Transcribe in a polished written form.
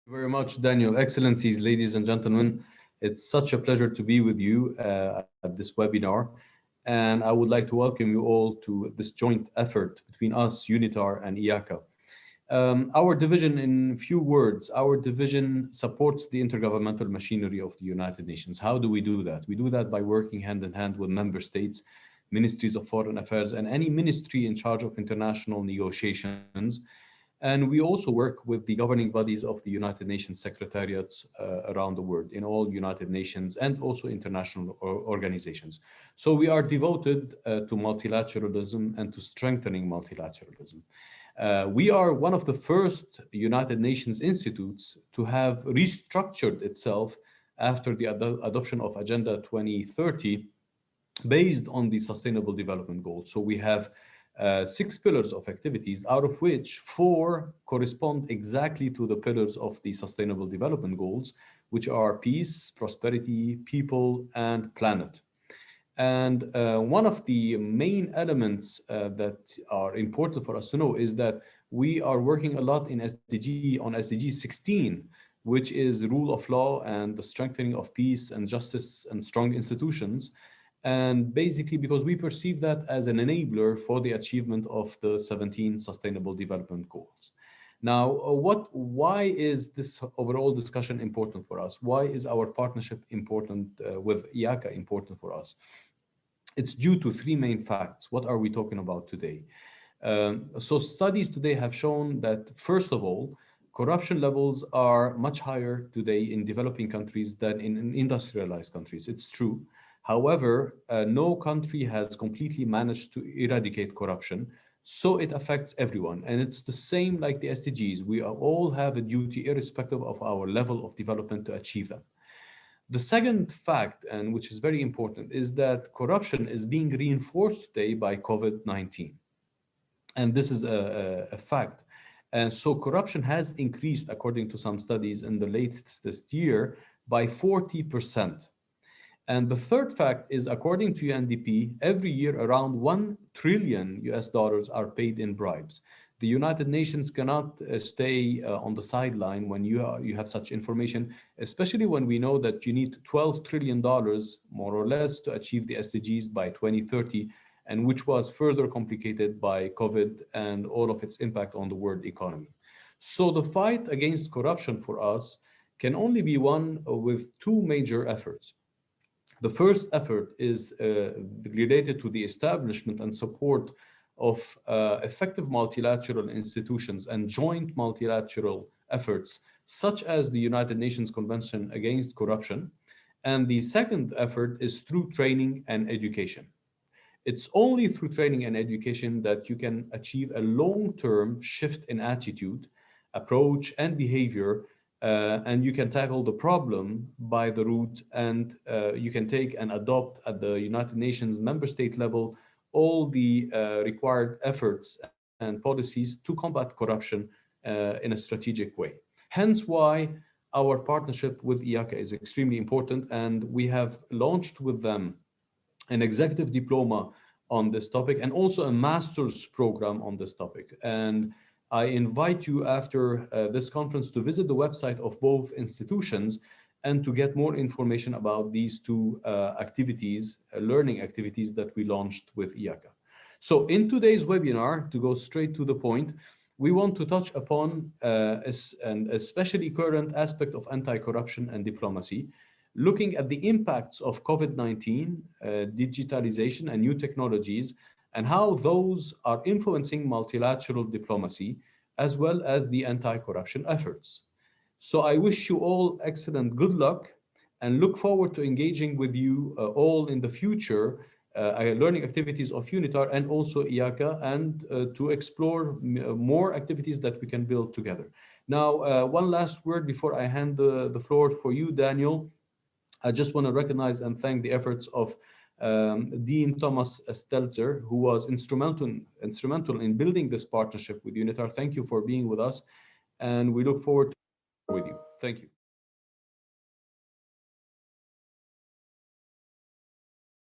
Very much, Daniel. Excellencies, ladies and gentlemen, it's such a pleasure to be with you at this webinar. And I would like to welcome you all to this joint effort between us, UNITAR and IACA. Our division, in few words, our division supports the intergovernmental machinery of the United Nations. How do we do that? We do that by working hand in hand with member states, ministries of foreign affairs, and any ministry in charge of international negotiations. And we also work with the governing bodies of the United Nations secretariats around the world, in all United Nations and also international organizations. So we are devoted to multilateralism and to strengthening multilateralism. We are one of the first United Nations institutes to have restructured itself after the adoption of Agenda 2030 based on the Sustainable Development Goals. So we have 6 pillars of activities, out of which 4 correspond exactly to the pillars of the Sustainable Development Goals, which are peace, prosperity, people, and planet. And one of the main elements that are important for us to know is that we are working a lot in SDG 16, which is rule of law and the strengthening of peace and justice and strong institutions. And basically because we perceive that as an enabler for the achievement of the 17 Sustainable Development Goals. Now, why is this overall discussion important for us? Why is our partnership important with IACA important for us? It's due to 3 main facts. What are we talking about today? So studies today have shown that, first of all, corruption levels are much higher today in developing countries than in industrialized countries. It's true. However, no country has completely managed to eradicate corruption, so it affects everyone. And it's the same like the SDGs. We all have a duty, irrespective of our level of development, to achieve them. The second fact, and which is very important, is that corruption is being reinforced today by COVID-19. And this is a fact. And so corruption has increased, according to some studies in the latest this year, by 40%. And the third fact is, according to UNDP, every year around $1 trillion are paid in bribes. The United Nations cannot stay on the sideline when you have such information, especially when we know that you need $12 trillion, more or less, to achieve the SDGs by 2030, and which was further complicated by COVID and all of its impact on the world economy. So the fight against corruption for us can only be won with 2 major efforts. The first effort is related to the establishment and support of effective multilateral institutions and joint multilateral efforts, such as the United Nations Convention Against Corruption. And the second effort is through training and education. It's only through training and education that you can achieve a long-term shift in attitude, approach, and behavior, and you can tackle the problem by the root, and you can take and adopt at the United Nations member state level all the required efforts and policies to combat corruption in a strategic way. Hence why our partnership with IACA is extremely important, and we have launched with them an executive diploma on this topic and also a master's program on this topic. And I invite you after this conference to visit the website of both institutions and to get more information about these 2 activities, learning activities that we launched with IACA. So in today's webinar, to go straight to the point, we want to touch upon an especially current aspect of anti-corruption and diplomacy, looking at the impacts of COVID-19, digitalization, and new technologies, and how those are influencing multilateral diplomacy, as well as the anti-corruption efforts. So I wish you all excellent good luck and look forward to engaging with you all in the future learning activities of UNITAR and also IACA, and to explore more activities that we can build together. Now, one last word before I hand the floor for you, Daniel. I just want to recognize and thank the efforts of Dean Thomas Stelzer, who was instrumental in building this partnership with UNITAR. Thank you for being with us, and we look forward to with you. Thank you.